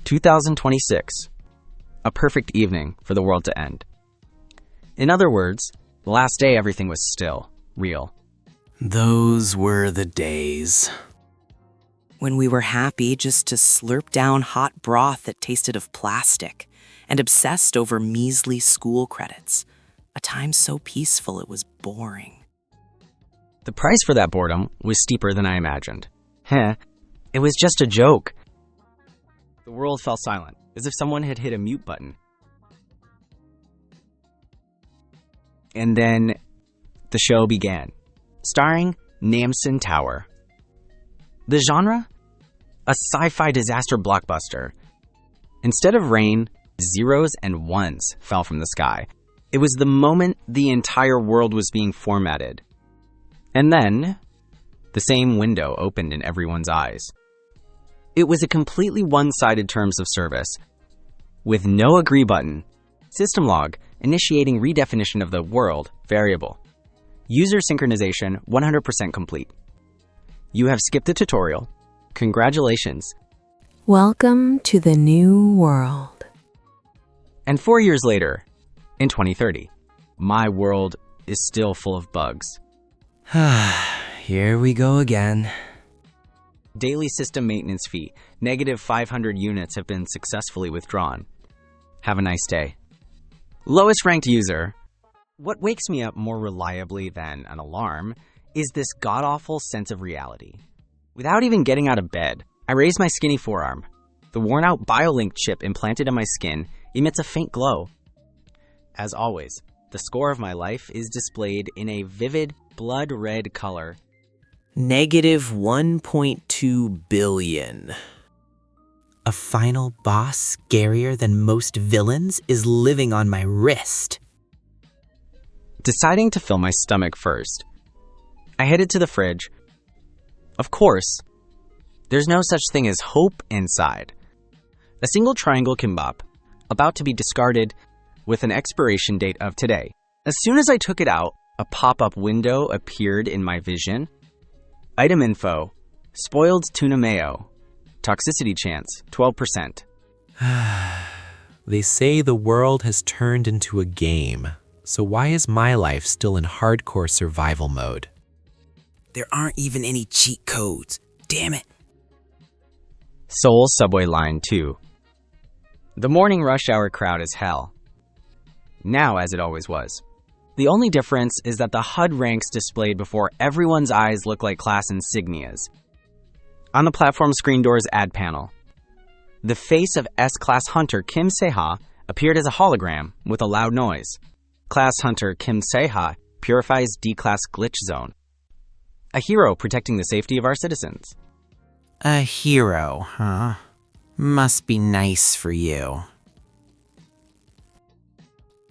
2026. A perfect evening for the world to end. In other words, the last day everything was still, real. Those were the days. When we were happy just to slurp down hot broth that tasted of plastic and obsessed over measly school credits. A time so peaceful it was boring. The price for that boredom was steeper than I imagined. It was just a joke. The world fell silent, as if someone had hit a mute button. And then the show began, starring Namsen Tower. The genre? A sci-fi disaster blockbuster. Instead of rain, zeros and ones fell from the sky. It was the moment the entire world was being formatted. And then, the same window opened in everyone's eyes. It was a completely one-sided terms of service, with no agree button. System log, initiating redefinition of the world variable. User synchronization 100% complete. You have skipped the tutorial. Congratulations. Welcome to the new world. And 4 years later, in 2030, my world is still full of bugs. Here we go again. Daily system maintenance fee, -500 units have been successfully withdrawn. Have a nice day. Lowest ranked user. What wakes me up more reliably than an alarm is this god-awful sense of reality. Without even getting out of bed, I raise my skinny forearm. The worn-out BioLink chip implanted in my skin emits a faint glow. As always, the score of my life is displayed in a vivid blood red color. -1.2 billion. A final boss scarier than most villains is living on my wrist. Deciding to fill my stomach first, I headed to the fridge. Of course, there's no such thing as hope inside. A single triangle kimbap, about to be discarded with an expiration date of today. As soon as I took it out, a pop-up window appeared in my vision. Item info, spoiled tuna mayo. Toxicity chance, 12%. They say the world has turned into a game. So why is my life still in hardcore survival mode? There aren't even any cheat codes. Damn it. Seoul Subway Line 2. The morning rush hour crowd is hell. Now as it always was. The only difference is that the HUD ranks displayed before everyone's eyes look like class insignias. On the platform screen door's ad panel, the face of S-Class Hunter Kim Se-ha appeared as a hologram with a loud noise. Class Hunter Kim Se-ha purifies D-Class glitch zone. A hero protecting the safety of our citizens. A hero, huh? Must be nice for you.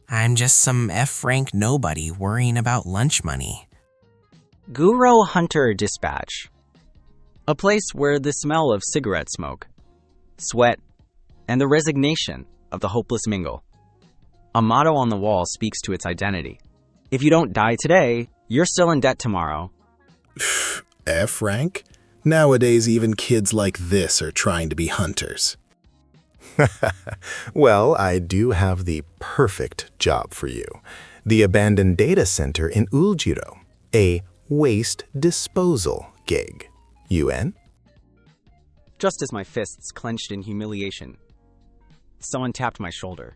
I'm just some F-rank nobody worrying about lunch money. Guro Hunter Dispatch. A place where the smell of cigarette smoke, sweat, and the resignation of the hopeless mingle. A motto on the wall speaks to its identity. If you don't die today, you're still in debt tomorrow. F rank? Nowadays, even kids like this are trying to be hunters. Well, I do have the perfect job for you. The abandoned data center in Uljiro, a waste disposal gig. UN? Just as my fists clenched in humiliation, someone tapped my shoulder.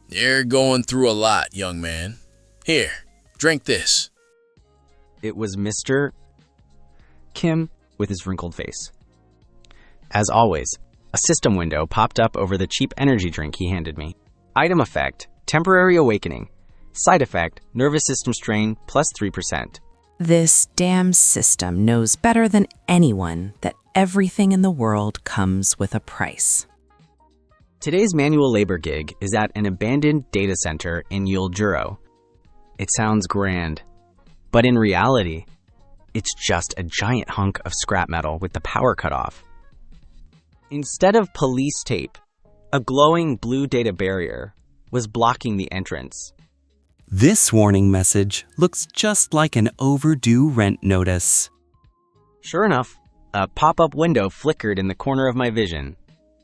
You're going through a lot, young man. Here, drink this. It was Mr. Kim with his wrinkled face. As always, a system window popped up over the cheap energy drink he handed me. Item effect, temporary awakening. Side effect, nervous system strain, +3%. This damn system knows better than anyone that everything in the world comes with a price. Today's manual labor gig is at an abandoned data center in Uljiro. It sounds grand, but in reality, it's just a giant hunk of scrap metal with the power cut off. Instead of police tape, a glowing blue data barrier was blocking the entrance. This warning message looks just like an overdue rent notice. Sure enough, a pop-up window flickered in the corner of my vision.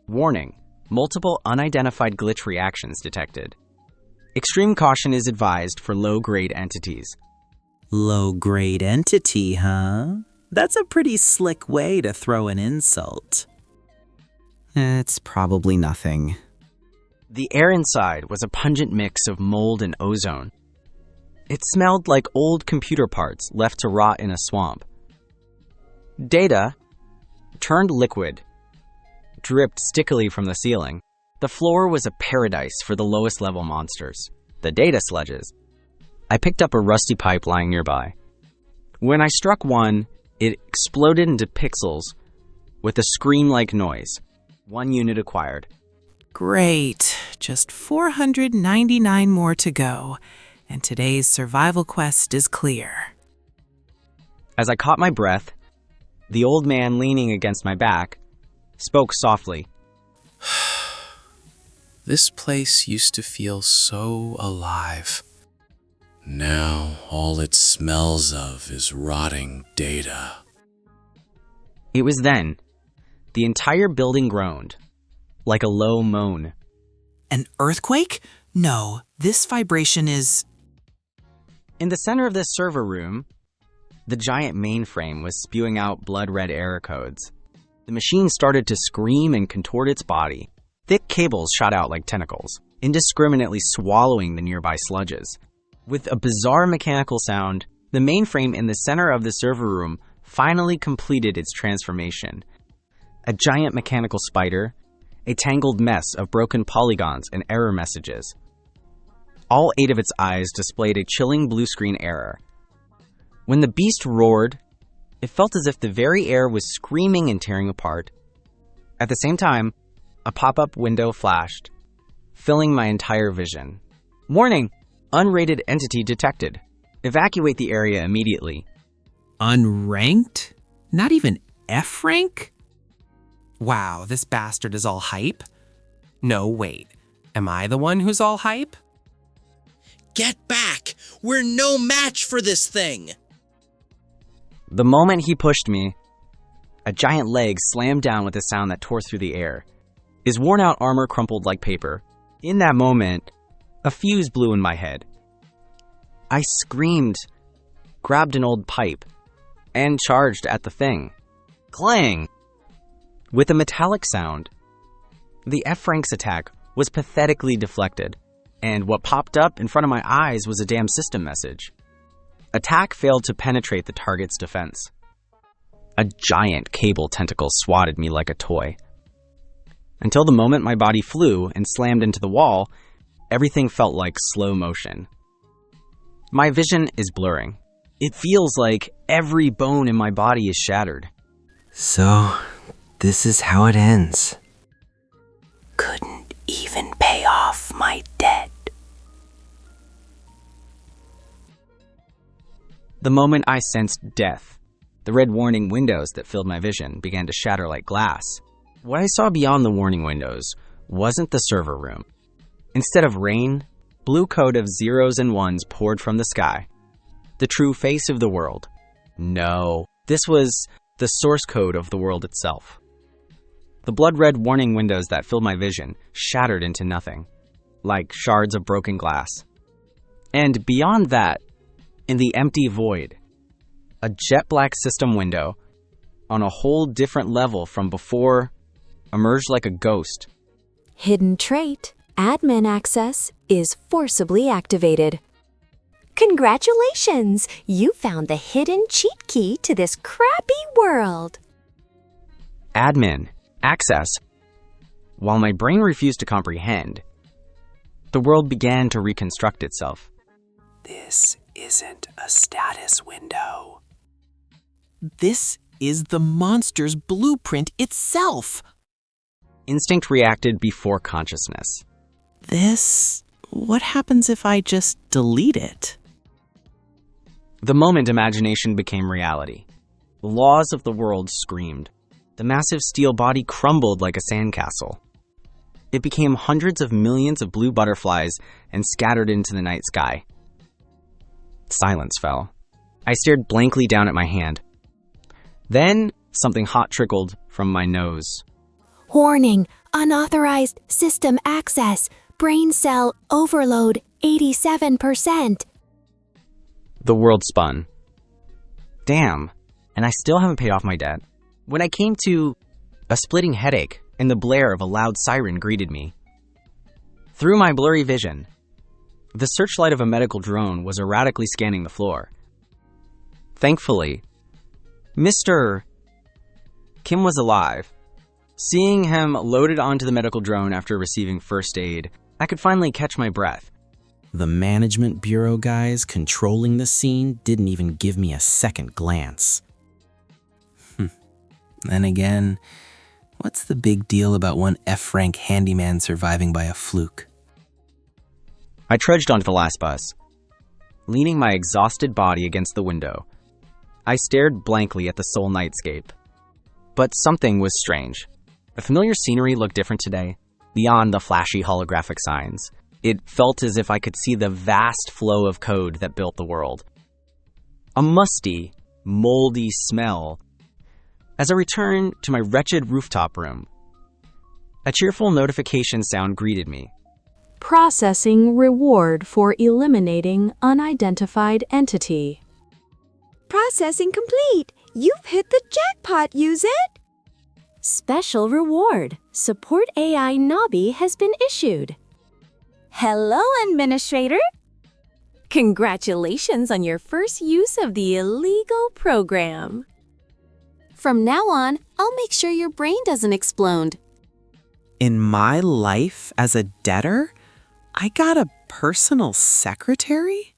Warning, Multiple unidentified glitch reactions detected. Extreme caution is advised for low-grade entities. Low-grade entity, huh? That's a pretty slick way to throw an insult. It's probably nothing. The air inside was a pungent mix of mold and ozone. It smelled like old computer parts left to rot in a swamp. Data turned liquid, dripped stickily from the ceiling. The floor was a paradise for the lowest level monsters, the data sludges. I picked up a rusty pipe lying nearby. When I struck one, it exploded into pixels with a scream-like noise. 1 unit acquired. Great. Just 499 more to go, and today's survival quest is clear. As I caught my breath, the old man leaning against my back spoke softly. This place used to feel so alive. Now all it smells of is rotting data. It was then the entire building groaned, like a low moan. An earthquake? No, this vibration is... In the center of this server room, the giant mainframe was spewing out blood-red error codes. The machine started to scream and contort its body. Thick cables shot out like tentacles, indiscriminately swallowing the nearby sludges. With a bizarre mechanical sound, the mainframe in the center of the server room finally completed its transformation. A giant mechanical spider, a tangled mess of broken polygons and error messages. All 8 of its eyes displayed a chilling blue screen error. When the beast roared, it felt as if the very air was screaming and tearing apart. At the same time, a pop-up window flashed, filling my entire vision. Warning! Unrated entity detected. Evacuate the area immediately. Unranked? Not even F rank? Wow, this bastard is all hype? No, wait. Am I the one who's all hype? Get back! We're no match for this thing! The moment he pushed me, a giant leg slammed down with a sound that tore through the air. His worn-out armor crumpled like paper. In that moment, a fuse blew in my head. I screamed, grabbed an old pipe, and charged at the thing. Clang! With a metallic sound, the F-Rank's attack was pathetically deflected, and what popped up in front of my eyes was a damn system message. Attack failed to penetrate the target's defense. A giant cable tentacle swatted me like a toy. Until the moment my body flew and slammed into the wall, everything felt like slow motion. My vision is blurring. It feels like every bone in my body is shattered. So, this is how it ends. Couldn't even pay off my debt. The moment I sensed death, the red warning windows that filled my vision began to shatter like glass. What I saw beyond the warning windows wasn't the server room. Instead of rain, blue code of zeros and ones poured from the sky. The true face of the world. No, this was the source code of the world itself. The blood-red warning windows that filled my vision shattered into nothing, like shards of broken glass. And beyond that, in the empty void, a jet-black system window on a whole different level from before emerged like a ghost. Hidden trait. Admin access is forcibly activated. Congratulations! You found the hidden cheat key to this crappy world. Admin access. While my brain refused to comprehend, the world began to reconstruct itself. This isn't a status window. This is the monster's blueprint itself. Instinct reacted before consciousness. What happens if I just delete it? The moment imagination became reality, the laws of the world screamed. The massive steel body crumbled like a sandcastle. It became hundreds of millions of blue butterflies and scattered into the night sky. Silence fell. I stared blankly down at my hand. Then, something hot trickled from my nose. Warning, Unauthorized system access. Brain cell overload 87%. The world spun. Damn, and I still haven't paid off my debt. When I came to, a splitting headache and the blare of a loud siren greeted me. Through my blurry vision, the searchlight of a medical drone was erratically scanning the floor. Thankfully, Mr. Kim was alive. Seeing him loaded onto the medical drone after receiving first aid, I could finally catch my breath. The management bureau guys controlling the scene didn't even give me a second glance. Then again, what's the big deal about one F-rank handyman surviving by a fluke? I trudged onto the last bus. Leaning my exhausted body against the window, I stared blankly at the Seoul nightscape. But something was strange. The familiar scenery looked different today, beyond the flashy holographic signs. It felt as if I could see the vast flow of code that built the world. A musty, moldy smell as I returned to my wretched rooftop room. A cheerful notification sound greeted me. Processing reward for eliminating unidentified entity. Processing complete. You've hit the jackpot, use it. Special reward. Support AI Nobby has been issued. Hello, Administrator. Congratulations on your first use of the illegal program. From now on, I'll make sure your brain doesn't explode. In my life as a debtor, I got a personal secretary?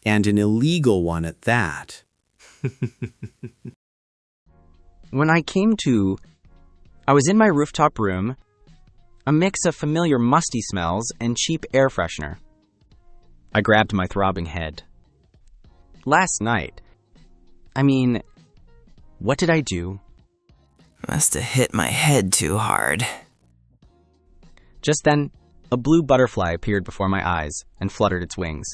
And an illegal one at that. When I came to, I was in my rooftop room, a mix of familiar musty smells and cheap air freshener. I grabbed my throbbing head. Last night, what did I do? Must have hit my head too hard. Just then, a blue butterfly appeared before my eyes and fluttered its wings.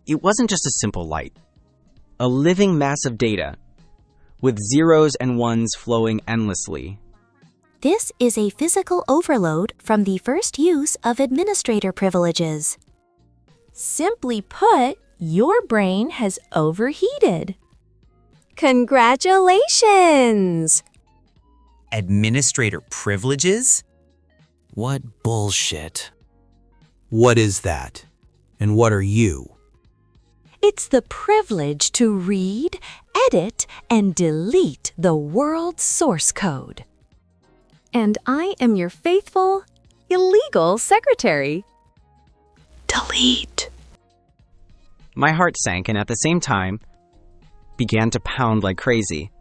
It wasn't just a simple light. A living mass of data, with zeros and ones flowing endlessly. This is a physical overload from the first use of administrator privileges. Simply put, your brain has overheated. Congratulations! Administrator privileges? What bullshit. What is that? And what are you? It's the privilege to read, edit, and delete the world's source code. And I am your faithful, illegal secretary. Delete. My heart sank and at the same time, began to pound like crazy.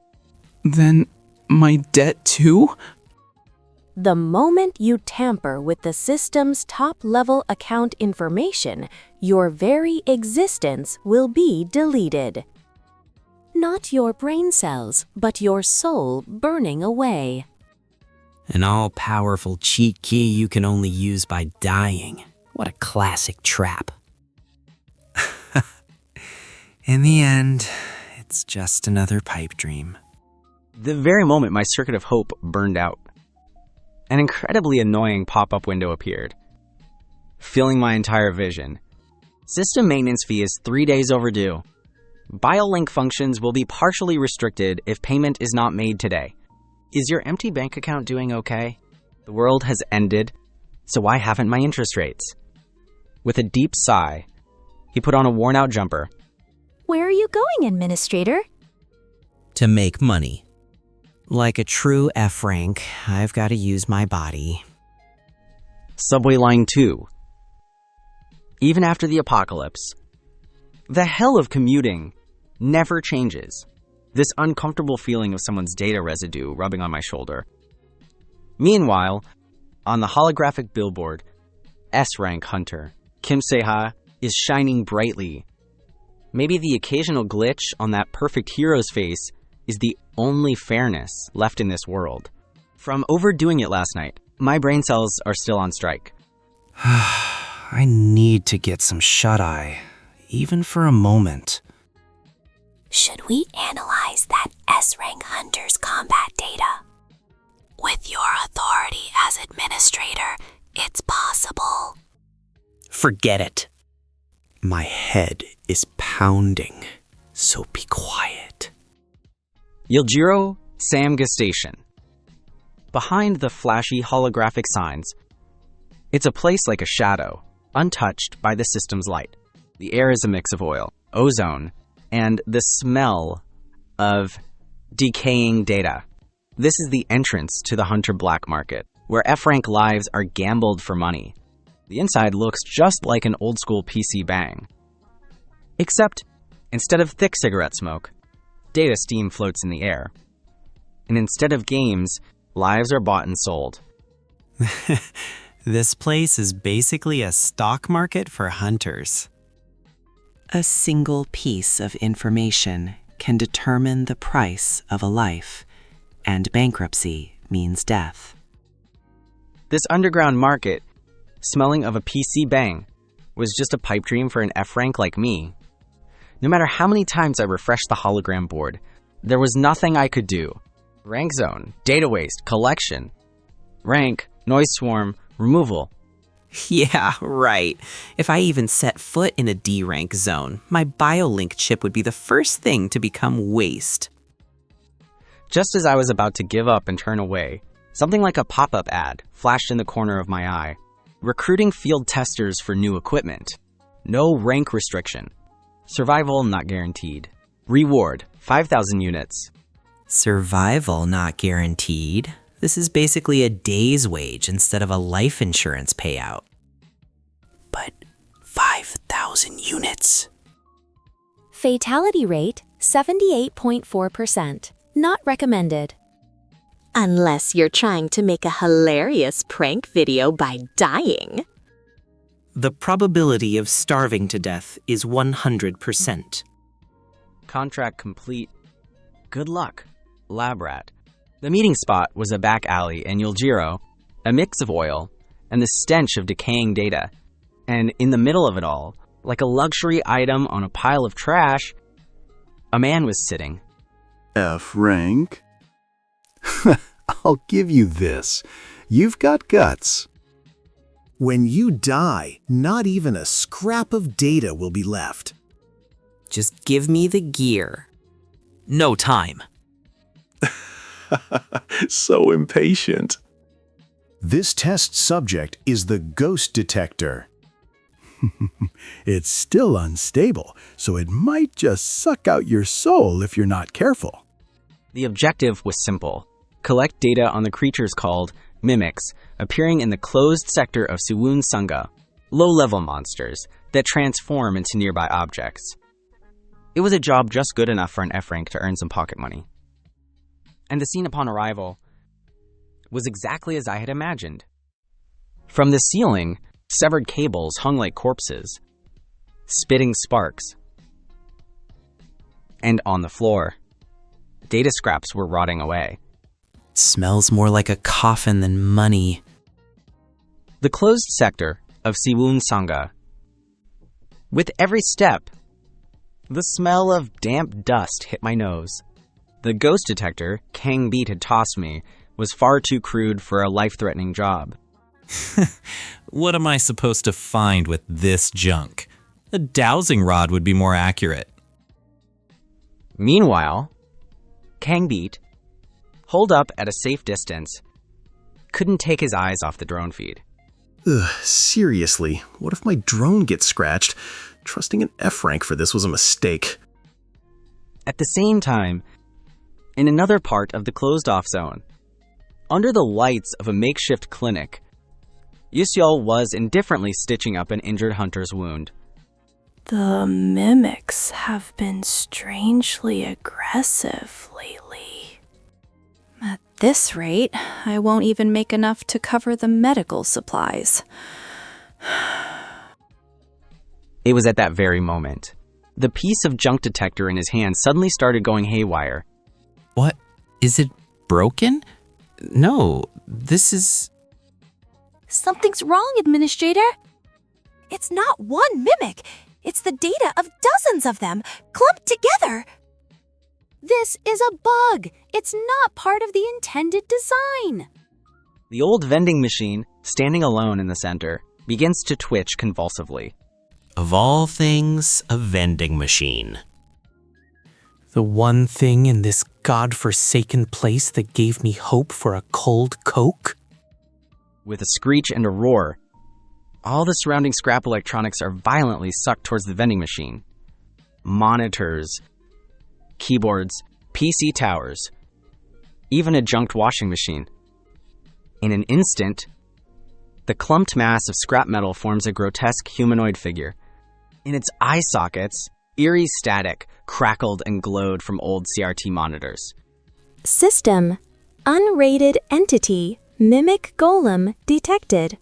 Then my debt too? The moment you tamper with the system's top-level account information, your very existence will be deleted. Not your brain cells, but your soul burning away. An all-powerful cheat key you can only use by dying. What a classic trap. In the end, it's just another pipe dream. The very moment my circuit of hope burned out, an incredibly annoying pop-up window appeared, filling my entire vision. System maintenance fee is 3 days overdue. BioLink functions will be partially restricted if payment is not made today. Is your empty bank account doing okay? The world has ended, so why haven't my interest rates? With a deep sigh, he put on a worn-out jumper. Where are you going, Administrator? To make money. Like a true F-rank, I've got to use my body. Subway line 2. Even after the apocalypse, the hell of commuting never changes. This uncomfortable feeling of someone's data residue rubbing on my shoulder. Meanwhile, on the holographic billboard, S-rank hunter Kim Se-ha is shining brightly. Maybe the occasional glitch on that perfect hero's face is the only fairness left in this world. From overdoing it last night, my brain cells are still on strike. I need to get some shut-eye, even for a moment. Should we analyze that S-rank hunter's combat data? With your authority as administrator, it's possible. Forget it. My head is pounding, so be quiet. Yujiro Samga Station. Behind the flashy holographic signs, it's a place like a shadow, untouched by the system's light. The air is a mix of oil, ozone, and the smell of decaying data. This is the entrance to the Hunter black market, where F-rank lives are gambled for money. The inside looks just like an old-school PC bang. Except, instead of thick cigarette smoke, data steam floats in the air. And instead of games, lives are bought and sold. This place is basically a stock market for hunters. A single piece of information can determine the price of a life, and bankruptcy means death. This underground market, smelling of a PC bang, was just a pipe dream for an F-rank like me. No matter how many times I refreshed the hologram board, there was nothing I could do. Rank zone, data waste, collection. Rank, noise swarm, removal. Yeah, right. If I even set foot in a D-rank zone, my BioLink chip would be the first thing to become waste. Just as I was about to give up and turn away, something like a pop-up ad flashed in the corner of my eye. Recruiting field testers for new equipment. No rank restriction. Survival not guaranteed. Reward, 5,000 units. Survival not guaranteed. This is basically a day's wage instead of a life insurance payout. But 5,000 units. Fatality rate, 78.4%. Not recommended. Unless you're trying to make a hilarious prank video by dying. The probability of starving to death is 100%. Contract complete. Good luck, lab rat. The meeting spot was a back alley in Yujiro, a mix of oil, and the stench of decaying data. And in the middle of it all, like a luxury item on a pile of trash, a man was sitting. F-rank? I'll give you this. You've got guts. When you die, not even a scrap of data will be left. Just give me the gear. No time. So impatient. This test subject is the ghost detector. It's still unstable, so it might just suck out your soul if you're not careful. The objective was simple. Collect data on the creatures called mimics, appearing in the closed sector of Suwon Sanga, low-level monsters that transform into nearby objects. It was a job just good enough for an F-rank to earn some pocket money. And the scene upon arrival was exactly as I had imagined. From the ceiling, severed cables hung like corpses, spitting sparks. And on the floor, data scraps were rotting away. Smells more like a coffin than money. The closed sector of Suwon Sanga. With every step, the smell of damp dust hit my nose. The ghost detector Kang Beat had tossed me was far too crude for a life-threatening job. What am I supposed to find with this junk? A dowsing rod would be more accurate. Meanwhile, Kang Beat, holed up at a safe distance, couldn't take his eyes off the drone feed. Ugh, seriously, what if my drone gets scratched? Trusting an F-rank for this was a mistake. At the same time, in another part of the closed-off zone, under the lights of a makeshift clinic, Yuseol was indifferently stitching up an injured hunter's wound. The mimics have been strangely aggressive lately. At this rate, I won't even make enough to cover the medical supplies. It was at that very moment. The piece of junk detector in his hand suddenly started going haywire. What? Is it broken? No, this is... Something's wrong, Administrator. It's not one mimic. It's the data of dozens of them, clumped together. This is a bug. It's not part of the intended design. The old vending machine, standing alone in the center, begins to twitch convulsively. Of all things, a vending machine. The one thing in this godforsaken place that gave me hope for a cold Coke? With a screech and a roar, all the surrounding scrap electronics are violently sucked towards the vending machine. Monitors, keyboards, PC towers, even a junked washing machine. In an instant, the clumped mass of scrap metal forms a grotesque humanoid figure. In its eye sockets, eerie static crackled and glowed from old CRT monitors. System. Unrated entity. Mimic golem detected.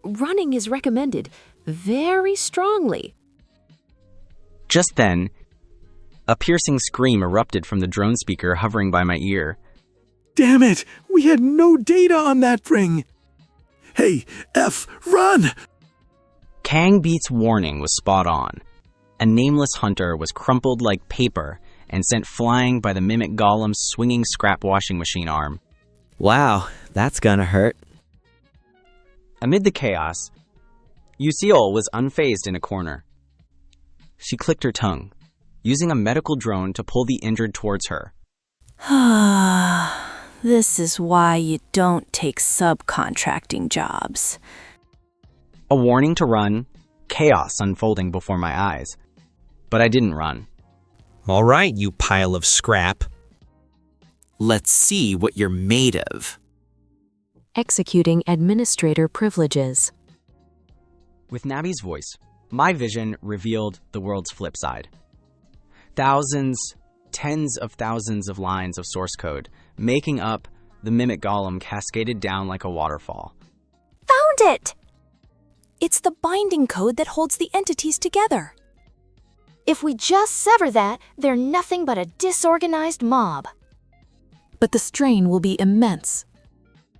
Running is recommended very strongly. Just then, a piercing scream erupted from the drone speaker hovering by my ear. Damn it! We had no data on that ring! Hey, F, run! Kang Beat's warning was spot on. A nameless hunter was crumpled like paper and sent flying by the mimic golem's swinging scrap washing machine arm. Wow, that's gonna hurt. Amid the chaos, Yuseol was unfazed in a corner. She clicked her tongue, using a medical drone to pull the injured towards her. This is why you don't take subcontracting jobs. A warning to run, chaos unfolding before my eyes. But I didn't run. All right, you pile of scrap. Let's see what you're made of. Executing administrator privileges. With Nabi's voice, my vision revealed the world's flip side. Thousands, tens of thousands of lines of source code making up the mimic golem cascaded down like a waterfall. Found it! It's the binding code that holds the entities together. If we just sever that, they're nothing but a disorganized mob. But the strain will be immense.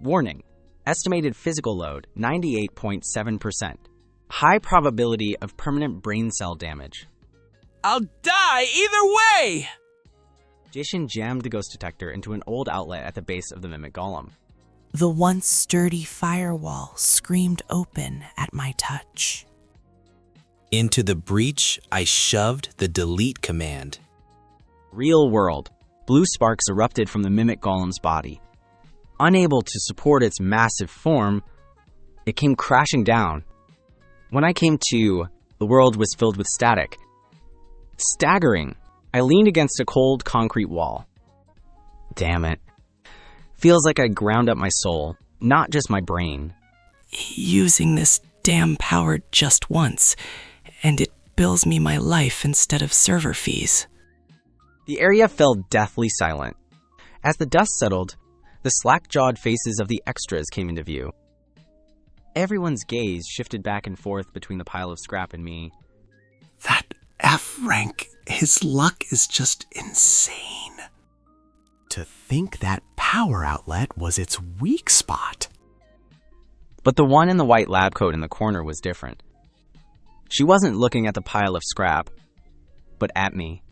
Warning. Estimated physical load, 98.7%. High probability of permanent brain cell damage. I'll die either way! Jason jammed the ghost detector into an old outlet at the base of the mimic golem. The once sturdy firewall screamed open at my touch. Into the breach, I shoved the delete command. Real world. Blue sparks erupted from the mimic golem's body. Unable to support its massive form, it came crashing down. When I came to, the world was filled with static. Staggering, I leaned against a cold concrete wall. Damn it. Feels like I ground up my soul, not just my brain. Using this damn power just once, and it bills me my life instead of server fees. The area fell deathly silent. As the dust settled, the slack-jawed faces of the extras came into view. Everyone's gaze shifted back and forth between the pile of scrap and me. That F rank, his luck is just insane. To think that power outlet was its weak spot. But the one in the white lab coat in the corner was different. She wasn't looking at the pile of scrap, but at me.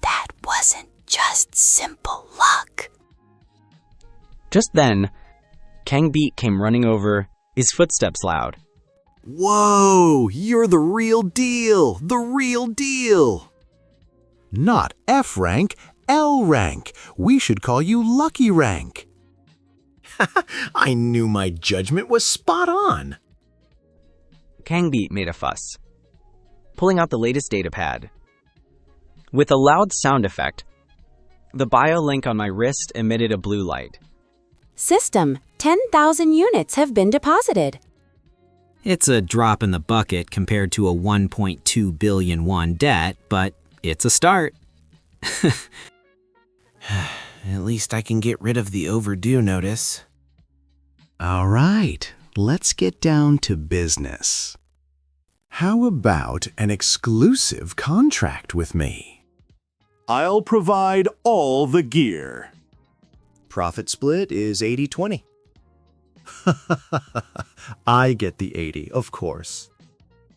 That wasn't just simple luck. Just then, Kang Beat came running over, his footsteps loud. Whoa, you're the real deal, the real deal. Not F rank, L rank. We should call you Lucky Rank. I knew my judgment was spot on. Kang Beat made a fuss, pulling out the latest datapad. With a loud sound effect, the biolink on my wrist emitted a blue light. System, 10,000 units have been deposited. It's a drop in the bucket compared to a 1.2 billion won debt, but it's a start. At least I can get rid of the overdue notice. All right, let's get down to business. How about an exclusive contract with me? I'll provide all the gear. Profit split is 80-20. I get the 80, of course.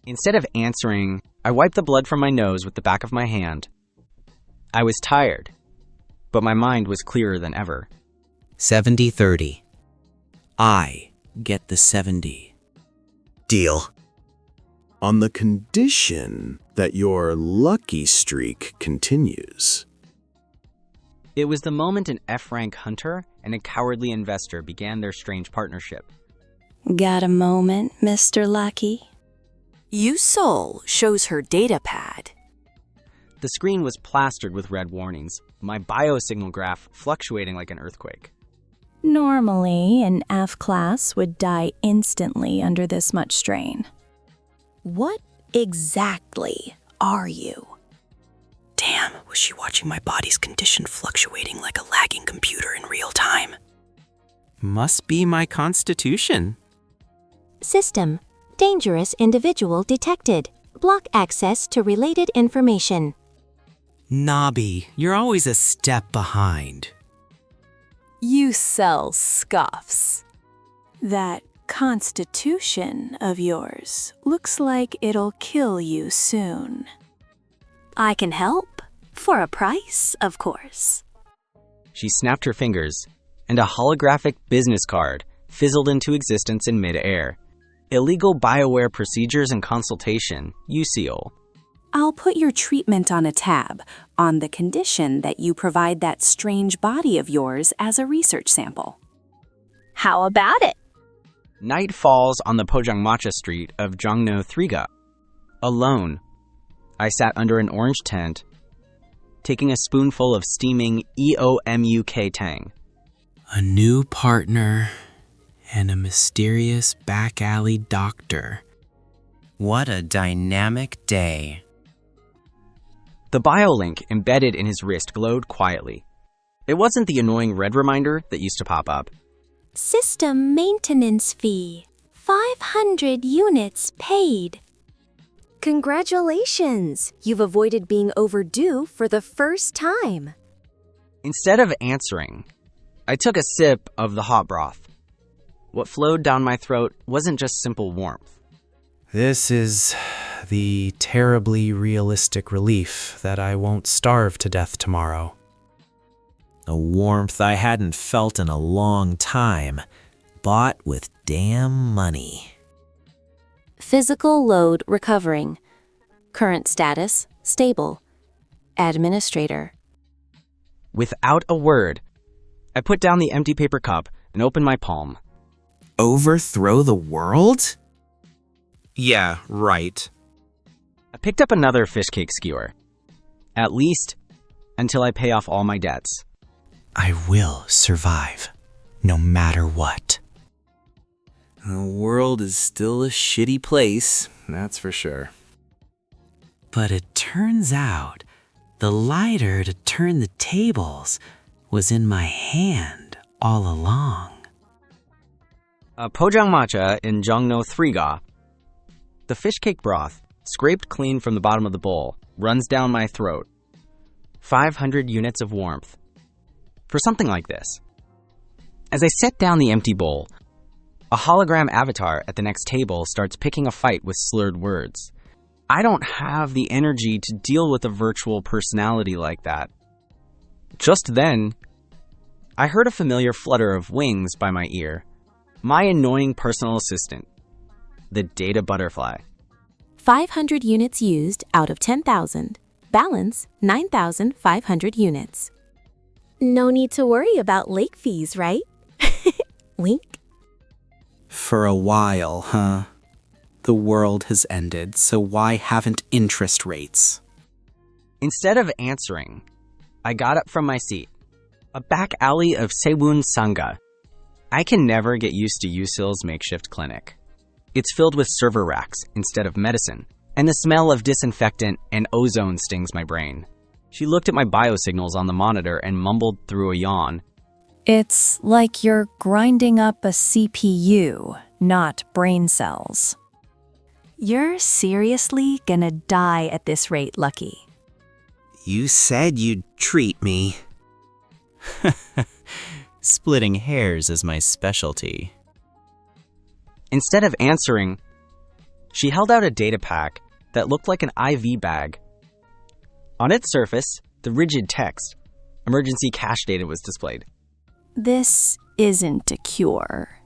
Instead of answering, I wiped the blood from my nose with the back of my hand. I was tired, but my mind was clearer than ever. 70-30. I get the 70. Deal. On the condition that your lucky streak continues. It was the moment an F-rank hunter and a cowardly investor began their strange partnership. Got a moment, Mr. Lucky? Yusol shows her data pad. The screen was plastered with red warnings, my biosignal graph fluctuating like an earthquake. Normally, an F class would die instantly under this much strain. What exactly are you? Damn, was she watching my body's condition fluctuating like a lagging computer in real time? Must be my constitution. System. Dangerous individual detected. Block access to related information. Nobby, you're always a step behind. Yusol scoffs. That constitution of yours looks like it'll kill you soon. I can help. For a price, of course. She snapped her fingers, and a holographic business card fizzled into existence in mid-air. Illegal BioWare procedures and consultation, UCO. I'll put your treatment on a tab, on the condition that you provide that strange body of yours as a research sample. How about it? Night falls on the Pojangmacha street of Jongno 3ga. Alone, I sat under an orange tent, taking a spoonful of steaming EOMUK tang. A new partner and a mysterious back alley doctor. What a dynamic day. The biolink embedded in his wrist glowed quietly. It wasn't the annoying red reminder that used to pop up. System maintenance fee. 500 units paid. Congratulations! You've avoided being overdue for the first time. Instead of answering, I took a sip of the hot broth. What flowed down my throat wasn't just simple warmth. This is the terribly realistic relief that I won't starve to death tomorrow. A warmth I hadn't felt in a long time, bought with damn money. Physical load recovering. Current status, stable. Administrator. Without a word, I put down the empty paper cup and opened my palm. Overthrow the world? Yeah, right. I picked up another fish cake skewer. At least until I pay off all my debts. I will survive, no matter what. The world is still a shitty place, that's for sure. But it turns out the lighter to turn the tables was in my hand all along. A Pojangmacha in Jongno 3ga. The fish cake broth, scraped clean from the bottom of the bowl, runs down my throat. 500 units of warmth. For something like this. As I set down the empty bowl, a hologram avatar at the next table starts picking a fight with slurred words. I don't have the energy to deal with a virtual personality like that. Just then, I heard a familiar flutter of wings by my ear. My annoying personal assistant, the data butterfly. 500 units used out of 10,000. Balance 9,500 units. No need to worry about late fees, right? Wink. For a while, huh? The world has ended, so why haven't interest rates? Instead of answering, I got up from my seat. A back alley of Sewun Sanga. I can never get used to Yusil's makeshift clinic. It's filled with server racks instead of medicine, and the smell of disinfectant and ozone stings my brain. She looked at my biosignals on the monitor and mumbled through a yawn. It's like you're grinding up a CPU, not brain cells. You're seriously gonna die at this rate, Lucky. You said you'd treat me. Splitting hairs is my specialty. Instead of answering, she held out a data pack that looked like an IV bag. On its surface, The rigid text, emergency cache data was displayed. This isn't a cure.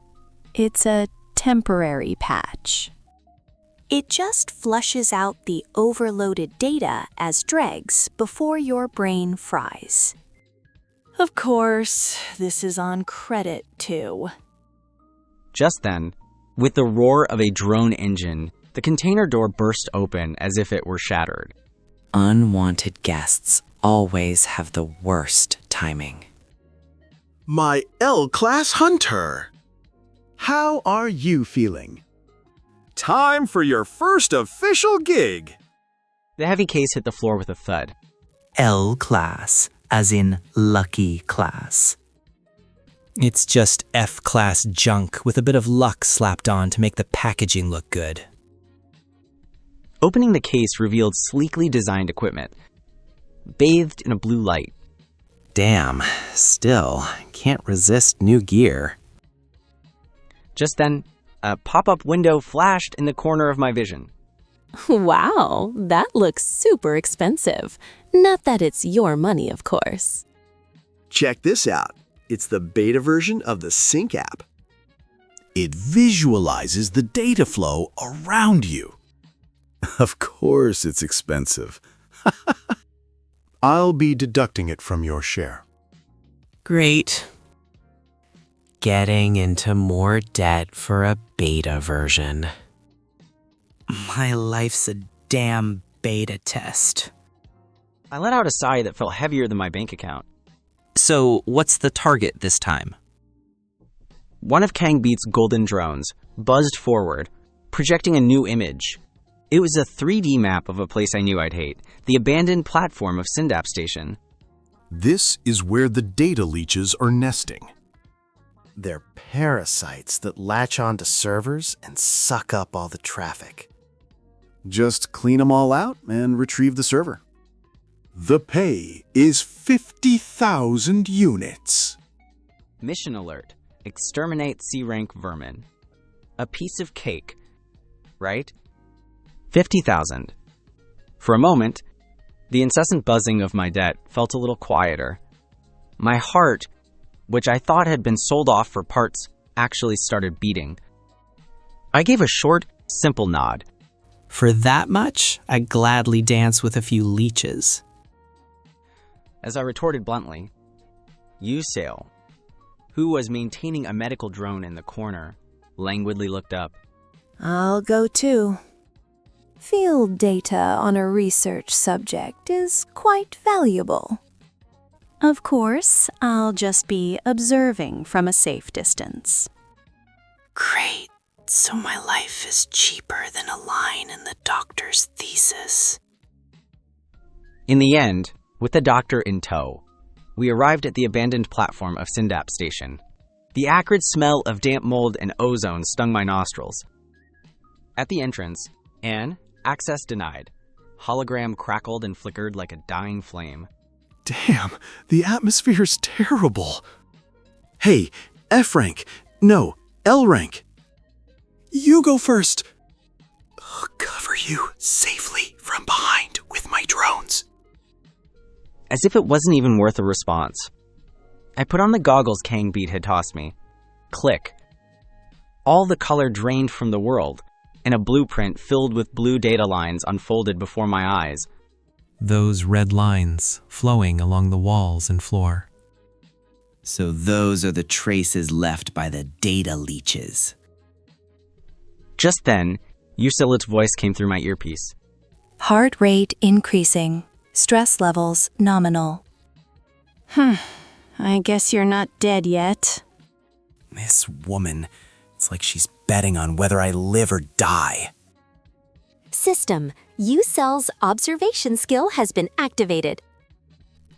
It's a temporary patch. It just flushes out the overloaded data as dregs before your brain fries. Of course, this is on credit too. Just then, with the roar of a drone engine, the container door burst open as if it were shattered. Unwanted guests always have the worst timing. My L-class hunter! How are you feeling? Time for your first official gig! The heavy case hit the floor with a thud. L-class, as in lucky class. It's just F-class junk with a bit of luck slapped on to make the packaging look good. Opening the case revealed sleekly designed equipment, bathed in a blue light. Damn, still, can't resist new gear. Just then, a pop-up window flashed in the corner of my vision. Wow, that looks super expensive. Not that it's your money, of course. Check this out. It's the beta version of the Sync app. It visualizes the data flow around you. Of course it's expensive. I'll be deducting it from your share. Great. Getting into more debt for a beta version. My life's a damn beta test. I let out a sigh that felt heavier than my bank account. So, what's the target this time? One of Kang Beat's golden drones buzzed forward, projecting a new image. It was a 3D map of a place I knew I'd hate, the abandoned platform of Sindap Station. This is where the data leeches are nesting. They're parasites that latch onto servers and suck up all the traffic. Just clean them all out and retrieve the server. The pay is 50,000 units. Mission alert. Exterminate C-rank vermin. A piece of cake. Right? 50,000. For a moment, the incessant buzzing of my debt felt a little quieter. My heart, which I thought had been sold off for parts, actually started beating. I gave a short, simple nod. For that much, I'd gladly dance with a few leeches. As I retorted bluntly, Yusail, who was maintaining a medical drone in the corner, languidly looked up. I'll go too. Field data on a research subject is quite valuable. Of course, I'll just be observing from a safe distance. Great. So my life is cheaper than a line in the doctor's thesis. In the end, with the doctor in tow, we arrived at the abandoned platform of Sindap Station. The acrid smell of damp mold and ozone stung my nostrils. At the entrance, Anne, access denied. Hologram crackled and flickered like a dying flame. Damn, the atmosphere's terrible. Hey, F rank. No, L rank. You go first. I'll cover you safely from behind with my drones. As if it wasn't even worth a response. I put on the goggles Kang Beat had tossed me. Click. All the color drained from the world, and a blueprint filled with blue data lines unfolded before my eyes. Those red lines flowing along the walls and floor. So those are the traces left by the data leeches. Just then, Yusilit's voice came through my earpiece. Heart rate increasing. Stress levels nominal. I guess you're not dead yet. This woman, it's like she's betting on whether I live or die. System, U-Cell's observation skill has been activated.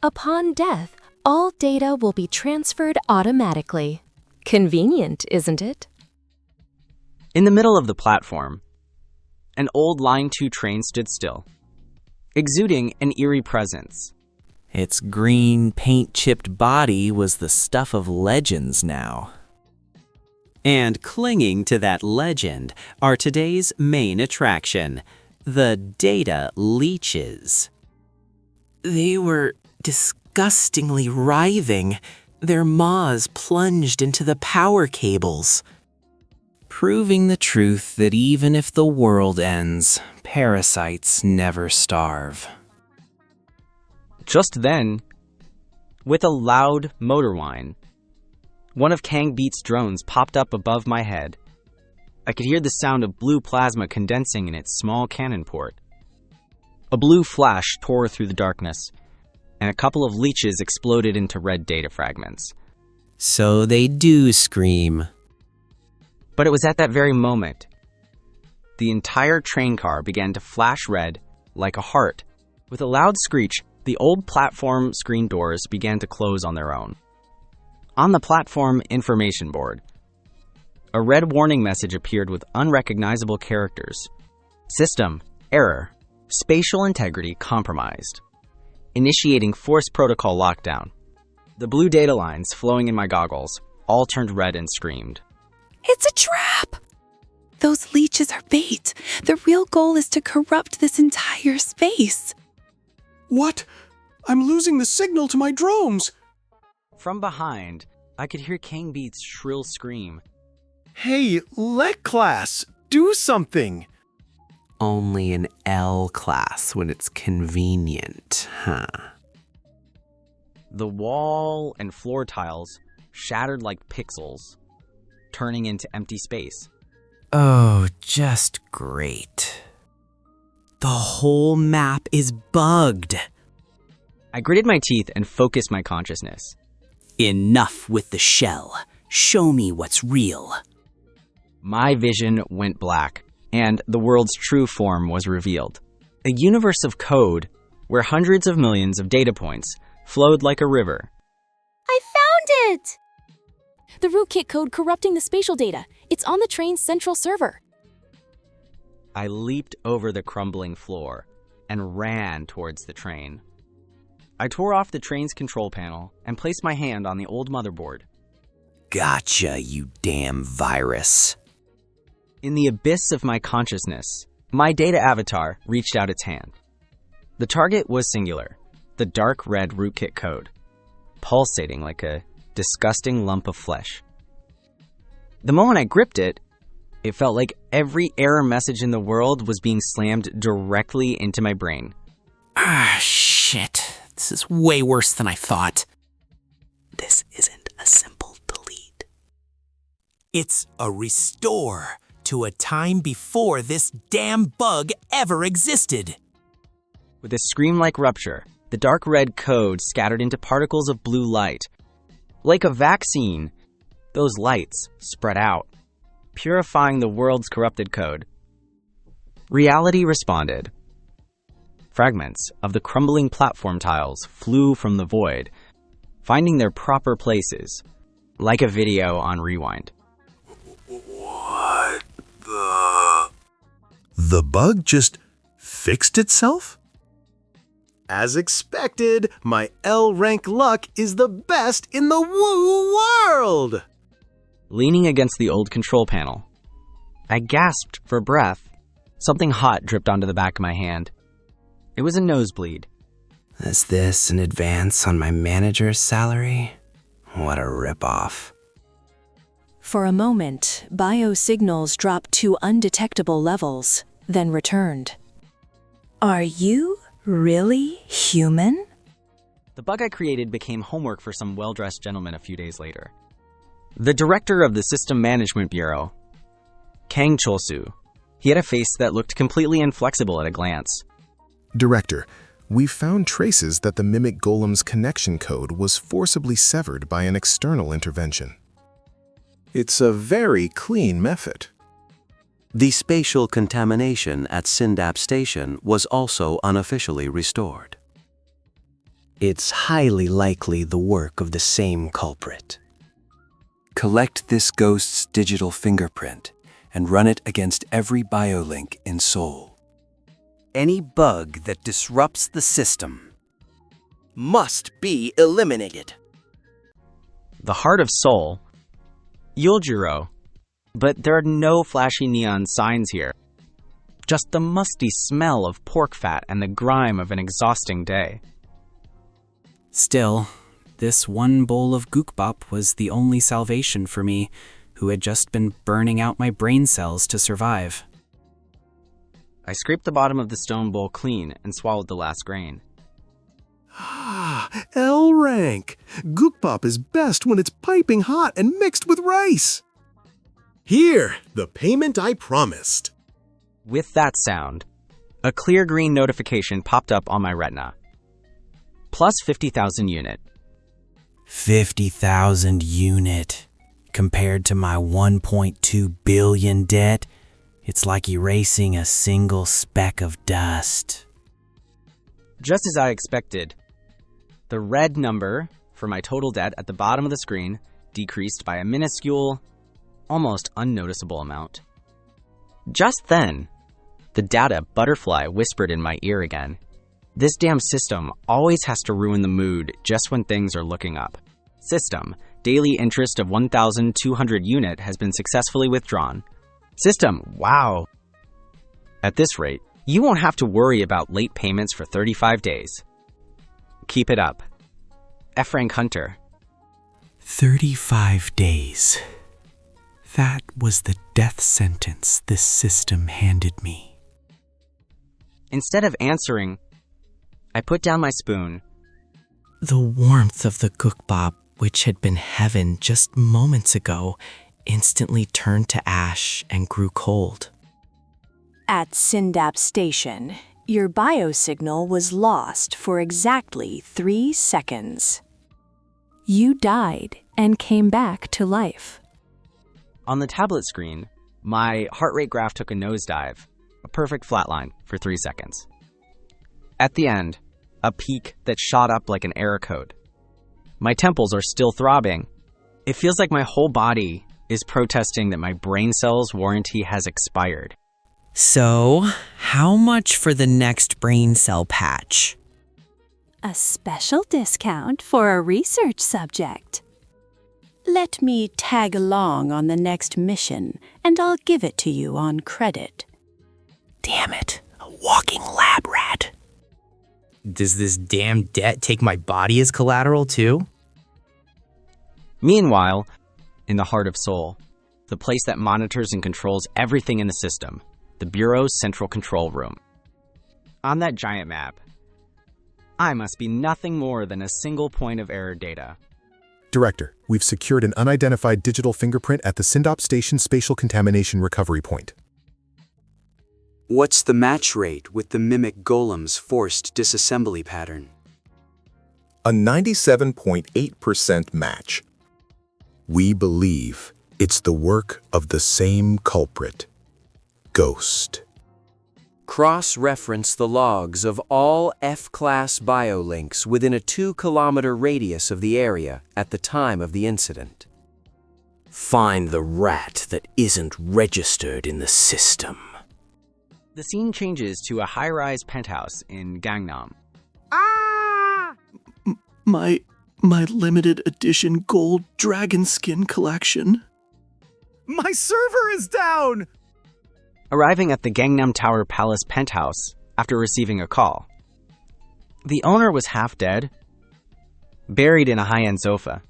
Upon death, all data will be transferred automatically. Convenient, isn't it? In the middle of the platform, an old Line 2 train stood still, exuding an eerie presence. Its green, paint-chipped body was the stuff of legends now. And clinging to that legend are today's main attraction, the data leeches. They were disgustingly writhing, their maws plunged into the power cables, proving the truth that even if the world ends, parasites never starve. Just then, with a loud motor whine, one of Kang Beat's drones popped up above my head. I could hear the sound of blue plasma condensing in its small cannon port. A blue flash tore through the darkness, and a couple of leeches exploded into red data fragments. So they do scream. But it was at that very moment. The entire train car began to flash red like a heart. With a loud screech, the old platform screen doors began to close on their own. On the platform information board, a red warning message appeared with unrecognizable characters. System, error, spatial integrity compromised. Initiating force protocol lockdown. The blue data lines flowing in my goggles all turned red and screamed. It's a trap! Those leeches are bait. The real goal is to corrupt this entire space. What? I'm losing the signal to my drones! From behind, I could hear Kang Beat's shrill scream. Hey, let class, do something! Only an L class when it's convenient, huh? The wall and floor tiles shattered like pixels, turning into empty space. Oh, just great. The whole map is bugged. I gritted my teeth and focused my consciousness. Enough with the shell. Show me what's real. My vision went black, and the world's true form was revealed. A universe of code where hundreds of millions of data points flowed like a river. I found it! The rootkit code corrupting the spatial data. It's on the train's central server. I leaped over the crumbling floor and ran towards the train. I tore off the train's control panel and placed my hand on the old motherboard. Gotcha, you damn virus. In the abyss of my consciousness, my data avatar reached out its hand. The target was singular, the dark red rootkit code, pulsating like a disgusting lump of flesh. The moment I gripped it, it felt like every error message in the world was being slammed directly into my brain. Ah, shit. This is way worse than I thought. This isn't a simple delete. It's a restore to a time before this damn bug ever existed. With a scream-like rupture, the dark red code scattered into particles of blue light. Like a vaccine, those lights spread out, purifying the world's corrupted code. Reality responded. Fragments of the crumbling platform tiles flew from the void, finding their proper places, like a video on rewind. What the... The bug just fixed itself? As expected, my L-rank luck is the best in the woo world! Leaning against the old control panel, I gasped for breath. Something hot dripped onto the back of my hand. It was a nosebleed. Is this an advance on my manager's salary? What a ripoff. For a moment, biosignals dropped to undetectable levels, then returned. Are you really human? The bug I created became homework for some well-dressed gentleman a few days later. The director of the System Management Bureau, Kang Cholsu. He had a face that looked completely inflexible at a glance. Director, we found traces that the Mimic Golem's connection code was forcibly severed by an external intervention. It's a very clean method. The spatial contamination at Sindap Station was also unofficially restored. It's highly likely the work of the same culprit. Collect this ghost's digital fingerprint and run it against every biolink in Seoul. Any bug that disrupts the system must be eliminated. The heart of Seoul, Yuljiro, but there are no flashy neon signs here. Just the musty smell of pork fat and the grime of an exhausting day. Still, this one bowl of gookbop was the only salvation for me, who had just been burning out my brain cells to survive. I scraped the bottom of the stone bowl clean and swallowed the last grain. L rank! Gookbop is best when it's piping hot and mixed with rice. Here, the payment I promised. With that sound, a clear green notification popped up on my retina. Plus 50,000 unit. 50,000 unit. Compared to my 1.2 billion debt, it's like erasing a single speck of dust. Just as I expected, the red number for my total debt at the bottom of the screen decreased by a minuscule, almost unnoticeable amount. Just then, the data butterfly whispered in my ear again. This damn system always has to ruin the mood just when things are looking up. System, daily interest of 1,200 unit has been successfully withdrawn. System, wow. At this rate, you won't have to worry about late payments for 35 days. Keep it up. F. Rank Hunter. 35 days. That was the death sentence this system handed me. Instead of answering, I put down my spoon. The warmth of the gookbop, which had been heaven just moments ago, instantly turned to ash and grew cold. At Sindap Station, your biosignal was lost for exactly 3 seconds. You died and came back to life. On the tablet screen, my heart rate graph took a nosedive, a perfect flatline for 3 seconds. At the end, a peak that shot up like an error code. My temples are still throbbing. It feels like my whole body is protesting that my brain cells warranty has expired. So, how much for the next brain cell patch? A special discount for a research subject. Let me tag along on the next mission, and I'll give it to you on credit. Damn it, a walking lab rat. Does this damn debt take my body as collateral too? Meanwhile, in the heart of Seoul, the place that monitors and controls everything in the system, the Bureau's central control room. On that giant map, I must be nothing more than a single point of error data. Director, we've secured an unidentified digital fingerprint at the Sindop Station Spatial Contamination Recovery Point. What's the match rate with the Mimic Golem's forced disassembly pattern? A 97.8% match. We believe it's the work of the same culprit, Ghost. Cross-reference the logs of all F-class biolinks within a 2-kilometer radius of the area at the time of the incident. Find the rat that isn't registered in the system. The scene changes to a high-rise penthouse in Gangnam. My limited edition gold dragon skin collection. My server is down! Arriving at the Gangnam Tower Palace penthouse after receiving a call. The owner was half dead, buried in a high-end sofa.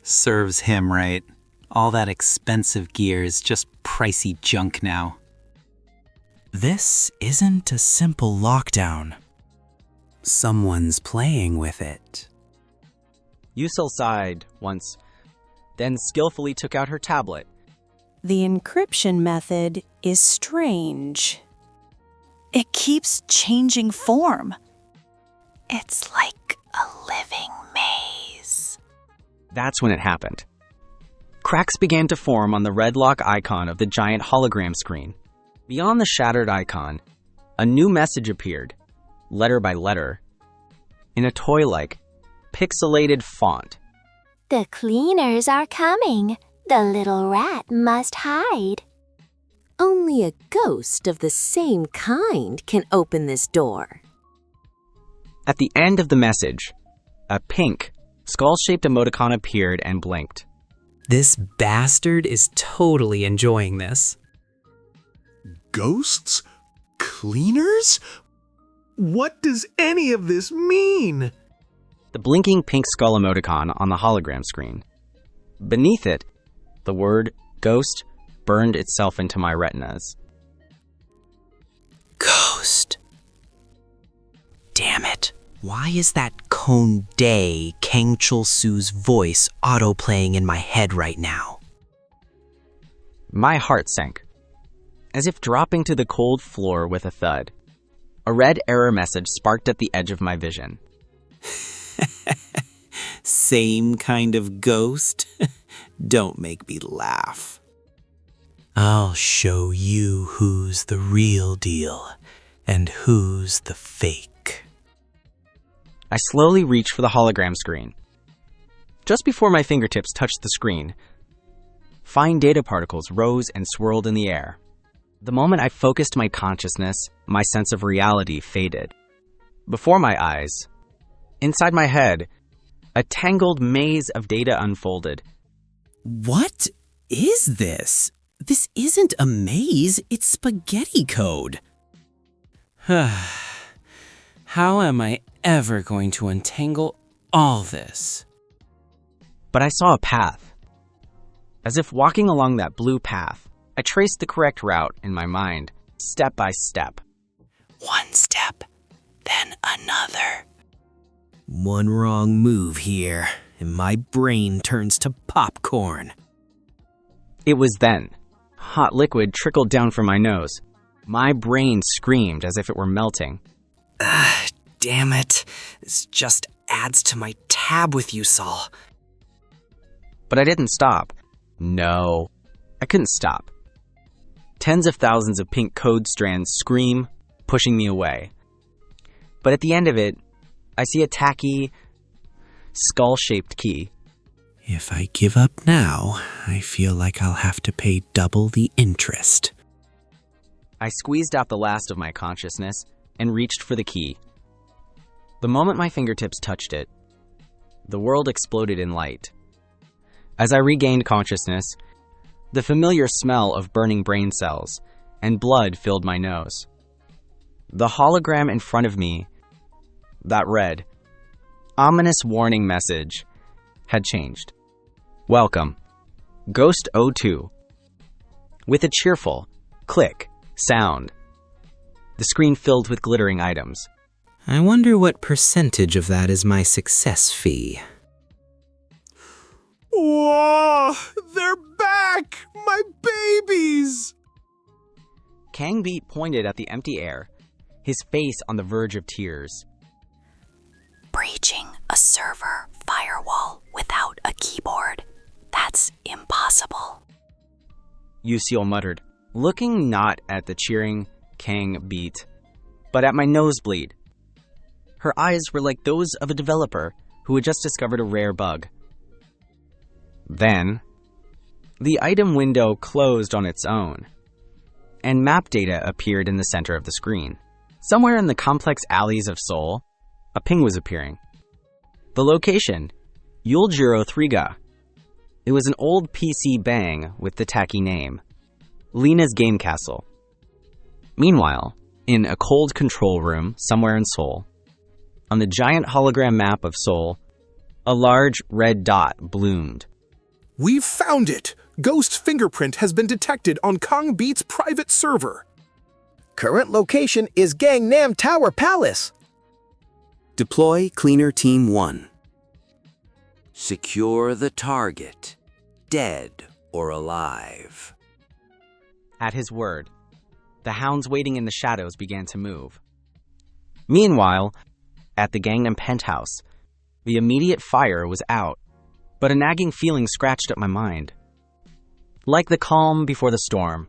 Serves him right. All that expensive gear is just pricey junk now. This isn't a simple lockdown. Someone's playing with it. Yusil sighed once, then skillfully took out her tablet. The encryption method is strange. It keeps changing form. It's like a living maze. That's when it happened. Cracks began to form on the red lock icon of the giant hologram screen. Beyond the shattered icon, a new message appeared, letter by letter, in a toy-like, pixelated font. The cleaners are coming. The little rat must hide. Only a ghost of the same kind can open this door. At the end of the message, a pink, skull-shaped emoticon appeared and blinked. This bastard is totally enjoying this. Ghosts? Cleaners? What does any of this mean? the blinking pink skull emoticon on the hologram screen. Beneath it, the word ghost burned itself into my retinas. Ghost. Damn it. Why is that Konde Kang Chul-soo's voice auto-playing in my head right now? My heart sank, as if dropping to the cold floor with a thud. A red error message sparked at the edge of my vision. Same kind of ghost? Don't make me laugh. I'll show you who's the real deal and who's the fake. I slowly reached for the hologram screen. Just before my fingertips touched the screen, fine data particles rose and swirled in the air. The moment I focused my consciousness, my sense of reality faded. Before my eyes, inside my head, a tangled maze of data unfolded. What is this? This isn't a maze, it's spaghetti code. How am I ever going to untangle all this? But I saw a path. As if walking along that blue path, I traced the correct route in my mind, step by step. One step, then another. One wrong move here, and my brain turns to popcorn. It was then. Hot liquid trickled down from my nose. My brain screamed as if it were melting. Damn it. This just adds to my tab with you, Saul. But I didn't stop. No, I couldn't stop. Tens of thousands of pink code strands scream, pushing me away. But at the end of it, I see a tacky, skull-shaped key. If I give up now, I feel like I'll have to pay double the interest. I squeezed out the last of my consciousness and reached for the key. The moment my fingertips touched it, the world exploded in light. As I regained consciousness, the familiar smell of burning brain cells and blood filled my nose. The hologram in front of me, that read, ominous warning message, had changed. Welcome, Ghost 02. With a cheerful click sound, the screen filled with glittering items. I wonder what percentage of that is my success fee. Whoa! They're back! My babies! Kang Beat pointed at the empty air, his face on the verge of tears. Breaching a server firewall without a keyboard. That's impossible. Yusiel muttered, looking not at the cheering Kang Beat, but at my nosebleed. Her eyes were like those of a developer who had just discovered a rare bug. Then, the item window closed on its own, and map data appeared in the center of the screen. Somewhere in the complex alleys of Seoul, a ping was appearing. The location, Yuljiro 3ga. It was an old PC bang with the tacky name, Lena's Game Castle. Meanwhile, in a cold control room somewhere in Seoul, on the giant hologram map of Seoul, a large red dot bloomed. We've found it! Ghost fingerprint has been detected on Kang Beat's private server. Current location is Gangnam Tower Palace. Deploy Cleaner Team 1. Secure the target, dead or alive. At his word, the hounds waiting in the shadows began to move. Meanwhile, at the Gangnam penthouse, the immediate fire was out, but a nagging feeling scratched at my mind. Like the calm before the storm,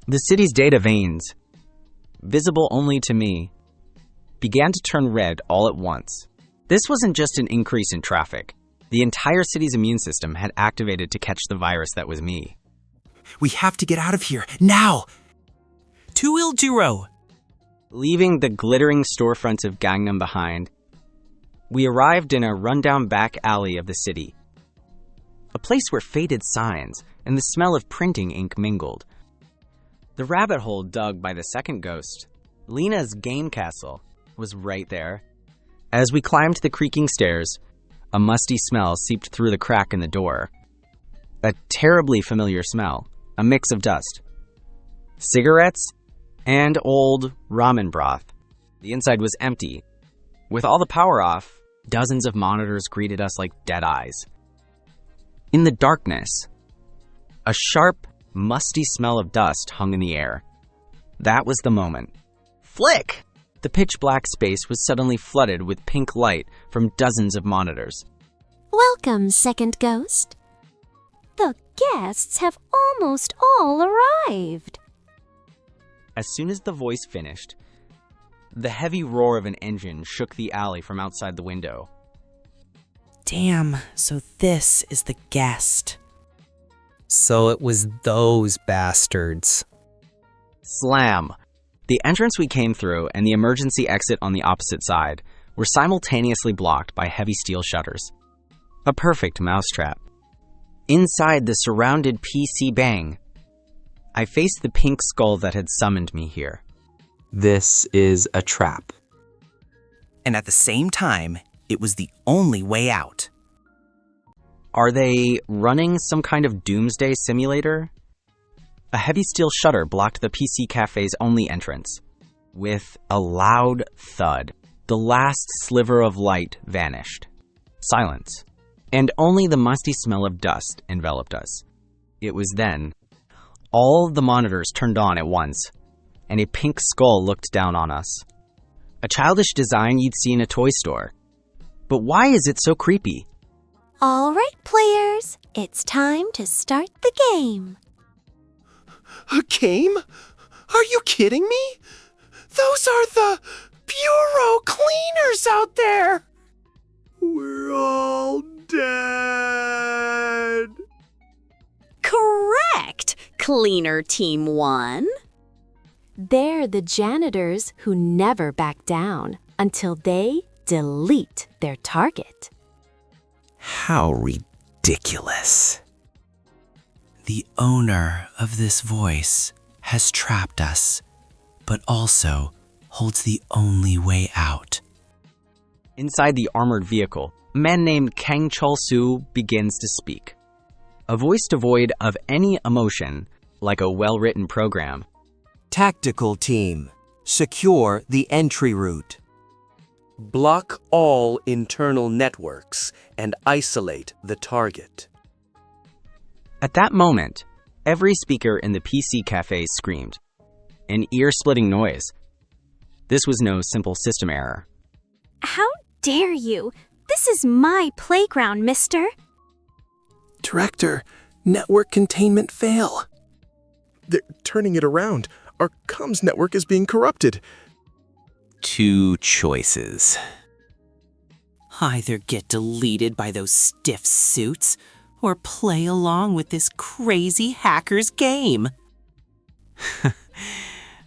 the city's data veins, visible only to me, began to turn red all at once. This wasn't just an increase in traffic. The entire city's immune system had activated to catch the virus that was me. We have to get out of here, now! To Iljiro! Leaving the glittering storefronts of Gangnam behind, we arrived in a rundown back alley of the city. A place where faded signs and the smell of printing ink mingled. The rabbit hole dug by the second ghost, Lena's Game Castle, was right there. As we climbed the creaking stairs, a musty smell seeped through the crack in the door. A terribly familiar smell, a mix of dust, cigarettes, and old ramen broth. The inside was empty. With all the power off, dozens of monitors greeted us like dead eyes. In the darkness, a sharp, musty smell of dust hung in the air. That was the moment. Flick! The pitch-black space was suddenly flooded with pink light from dozens of monitors. Welcome, second ghost. The guests have almost all arrived. As soon as the voice finished, the heavy roar of an engine shook the alley from outside the window. Damn, so this is the guest. So it was those bastards. Slam! The entrance we came through and the emergency exit on the opposite side were simultaneously blocked by heavy steel shutters. A perfect mousetrap. Inside the surrounded PC bang, I faced the pink skull that had summoned me here. This is a trap. And at the same time, it was the only way out. Are they running some kind of doomsday simulator? A heavy steel shutter blocked the PC cafe's only entrance. With a loud thud, the last sliver of light vanished. Silence. And only the musty smell of dust enveloped us. It was then all the monitors turned on at once, and a pink skull looked down on us. A childish design you'd see in a toy store. But why is it so creepy? All right, players, it's time to start the game. A game? Are you kidding me? Those are the bureau cleaners out there! We're all dead! Correct! Cleaner Team 1. They're the janitors who never back down until they delete their target. How ridiculous. The owner of this voice has trapped us, but also holds the only way out. Inside the armored vehicle, a man named Kang Chol-soo begins to speak. A voice devoid of any emotion, like a well-written program. Tactical team, secure the entry route. Block all internal networks and isolate the target. At that moment, every speaker in the PC cafe screamed. An ear-splitting noise. This was no simple system error. How dare you? This is my playground, mister. Director, network containment fail. They're turning it around. Our comms network is being corrupted. Two choices. Either get deleted by those stiff suits, or play along with this crazy hacker's game.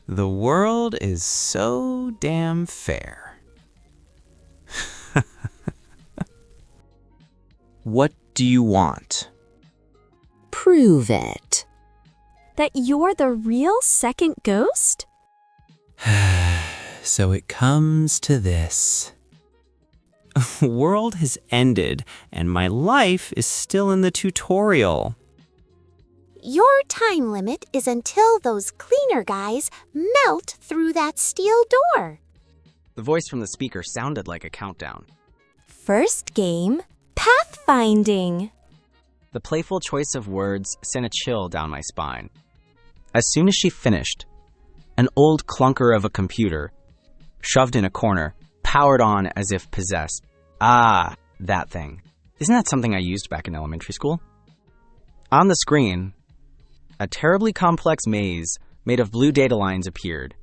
The world is so damn fair. What do you want? Prove it. That you're the real second ghost? So it comes to this. World has ended, and my life is still in the tutorial. Your time limit is until those cleaner guys melt through that steel door. The voice from the speaker sounded like a countdown. First game, pathfinding. The playful choice of words sent a chill down my spine. As soon as she finished, an old clunker of a computer, shoved in a corner, powered on as if possessed. Ah, that thing. Isn't that something I used back in elementary school? On the screen, a terribly complex maze made of blue data lines appeared.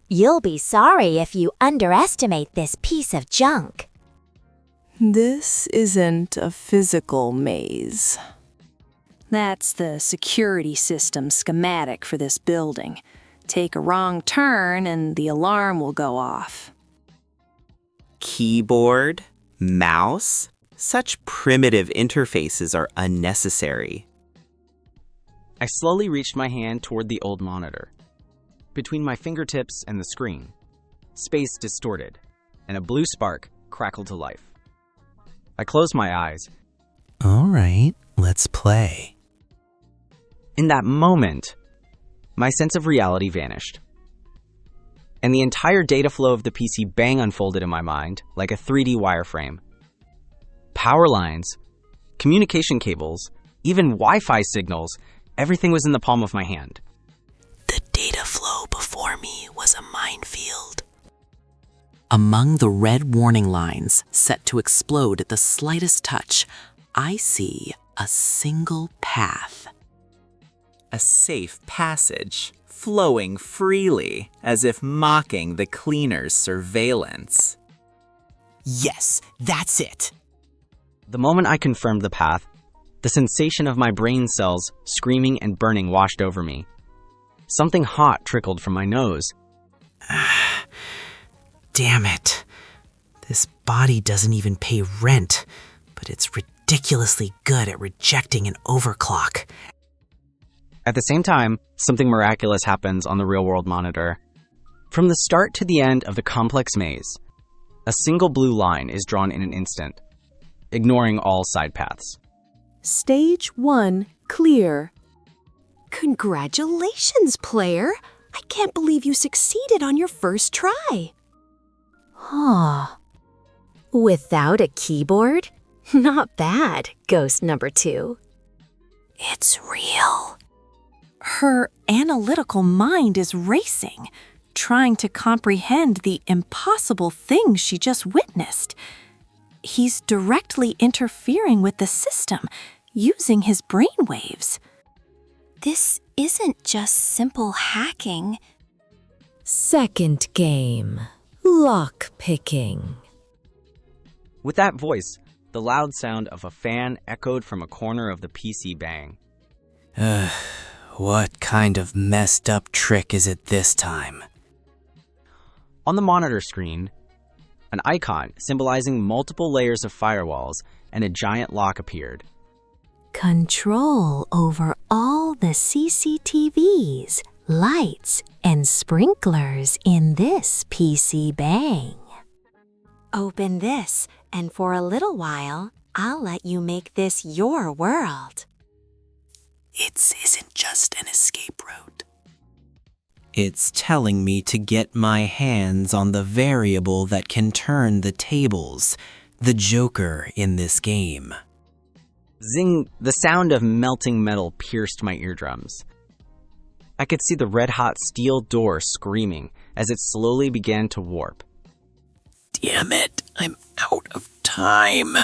You'll be sorry if you underestimate this piece of junk. This isn't a physical maze. That's the security system schematic for this building. Take a wrong turn and the alarm will go off. Keyboard, mouse, such primitive interfaces are unnecessary. I slowly reached my hand toward the old monitor. Between my fingertips and the screen, space distorted, and a blue spark crackled to life. I closed my eyes. All right, let's play. In that moment, my sense of reality vanished. And the entire data flow of the PC Bang unfolded in my mind like a 3D wireframe. Power lines, communication cables, even Wi-Fi signals, everything was in the palm of my hand. The data flow before me was a minefield. Among the red warning lines set to explode at the slightest touch, I see a single path. A safe passage, flowing freely, as if mocking the cleaner's surveillance. Yes, that's it. The moment I confirmed the path, the sensation of my brain cells screaming and burning washed over me. Something hot trickled from my nose. Damn it. This body doesn't even pay rent, but it's ridiculously good at rejecting an overclock. At the same time, something miraculous happens on the real-world monitor. From the start to the end of the complex maze, a single blue line is drawn in an instant, ignoring all side paths. Stage 1 clear. Congratulations, player! I can't believe you succeeded on your first try. Huh. Without a keyboard? Not bad, ghost number 2. It's real. Her analytical mind is racing, trying to comprehend the impossible things she just witnessed. He's directly interfering with the system, using his brainwaves. This isn't just simple hacking. Second game. Lock-picking. With that voice, the loud sound of a fan echoed from a corner of the PC Bang. What kind of messed up trick is it this time? On the monitor screen, an icon symbolizing multiple layers of firewalls and a giant lock appeared. Control over all the CCTVs, lights, and sprinklers in this PC Bang. Open this, and for a little while, I'll let you make this your world. It isn't just an escape route. It's telling me to get my hands on the variable that can turn the tables, the joker in this game. Zing! The sound of melting metal pierced my eardrums. I could see the red-hot steel door screaming as it slowly began to warp. Damn it, I'm out of time.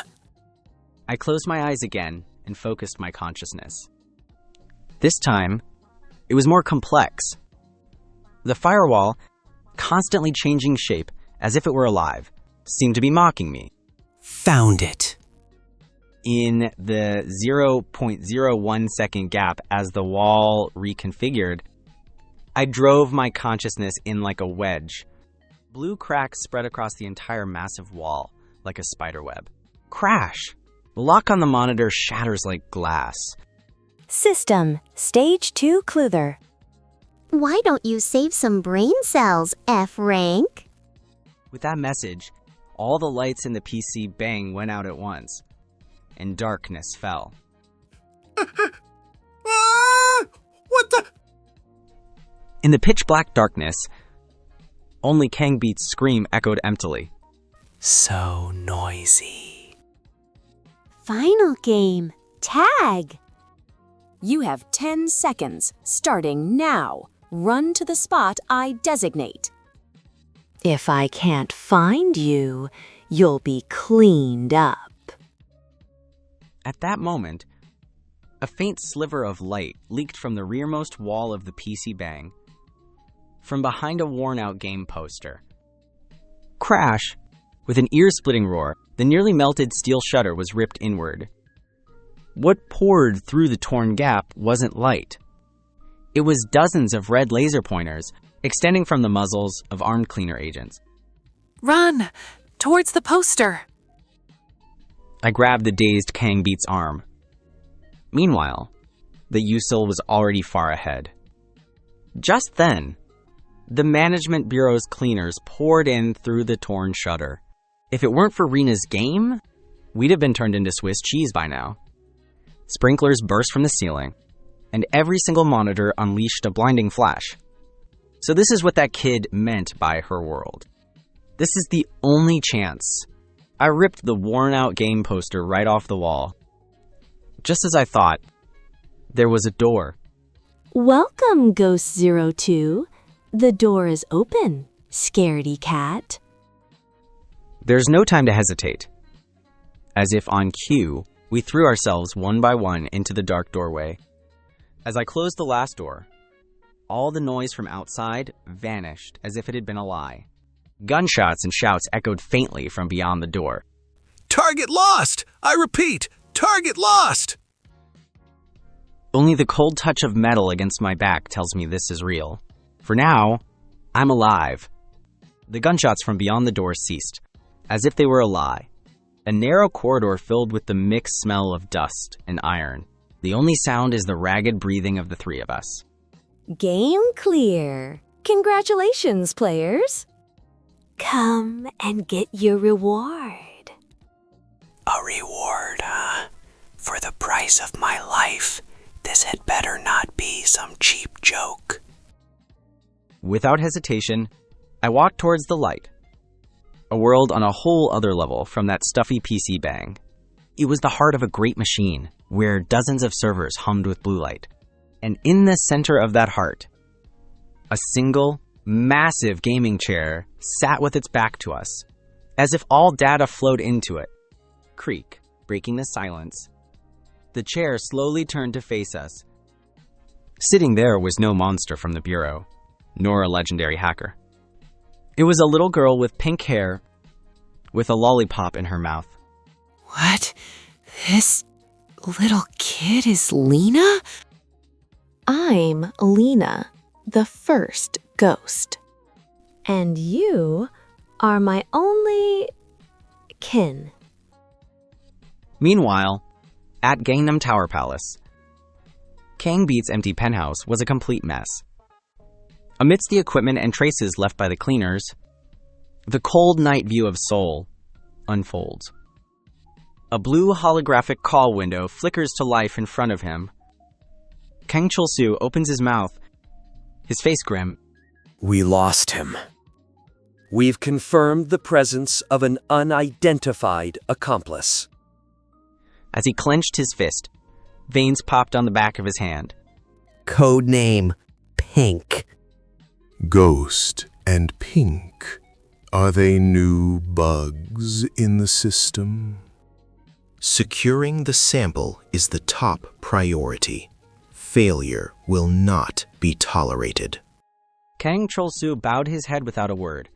I closed my eyes again and focused my consciousness. This time, it was more complex. The firewall, constantly changing shape as if it were alive, seemed to be mocking me. Found it. In the 0.01 second gap as the wall reconfigured, I drove my consciousness in like a wedge. Blue cracks spread across the entire massive wall, like a spiderweb. Crash! The lock on the monitor shatters like glass. System, Stage 2 Cluther. Why don't you save some brain cells, F rank? With that message, all the lights in the PC Bang went out at once, and darkness fell. What the? In the pitch-black darkness, only Kang Beat's scream echoed emptily. So noisy. Final game, tag. You have 10 seconds, starting now. Run to the spot I designate. If I can't find you, you'll be cleaned up. At that moment, a faint sliver of light leaked from the rearmost wall of the PC Bang, from behind a worn-out game poster. Crash! With an ear-splitting roar, the nearly melted steel shutter was ripped inward. What poured through the torn gap wasn't light. It was dozens of red laser pointers extending from the muzzles of armed cleaner agents. Run! Towards the poster! I grabbed the dazed Kang Beat's arm. Meanwhile, the USIL was already far ahead. Just then, the Management Bureau's cleaners poured in through the torn shutter. If it weren't for Rena's game, we'd have been turned into Swiss cheese by now. Sprinklers burst from the ceiling, and every single monitor unleashed a blinding flash. So this is what that kid meant by her world. This is the only chance. I ripped the worn-out game poster right off the wall. Just as I thought, there was a door. Welcome, Ghost 02. The door is open, scaredy cat. There's no time to hesitate. As if on cue, we threw ourselves one by one into the dark doorway. As I closed the last door, all the noise from outside vanished as if it had been a lie. Gunshots and shouts echoed faintly from beyond the door. Target lost! I repeat, target lost! Only the cold touch of metal against my back tells me this is real. For now, I'm alive. The gunshots from beyond the door ceased, as if they were a lie. A narrow corridor filled with the mixed smell of dust and iron. The only sound is the ragged breathing of the three of us. Game clear. Congratulations, players. Come and get your reward. A reward, huh? For the price of my life, this had better not be some cheap joke. Without hesitation, I walked towards the light. A world on a whole other level from that stuffy PC bang. It was the heart of a great machine, where dozens of servers hummed with blue light. And in the center of that heart, a single, massive gaming chair sat with its back to us, as if all data flowed into it. Creak, breaking the silence. The chair slowly turned to face us. Sitting there was no monster from the Bureau, nor a legendary hacker. It was a little girl with pink hair, with a lollipop in her mouth. What? This little kid is Lena? I'm Lena, the first ghost. And you are my only kin. Meanwhile, at Gangnam Tower Palace, Kang Beat's empty penthouse was a complete mess. Amidst the equipment and traces left by the cleaners, the cold night view of Seoul unfolds. A blue holographic call window flickers to life in front of him. Kang Chul-soo opens his mouth, his face grim. We lost him. We've confirmed the presence of an unidentified accomplice. As he clenched his fist, veins popped on the back of his hand. Codename Pink. Ghost and Pink. Are they new bugs in the system? Securing the sample is the top priority. Failure will not be tolerated. Kang Chul-soo bowed his head without a word.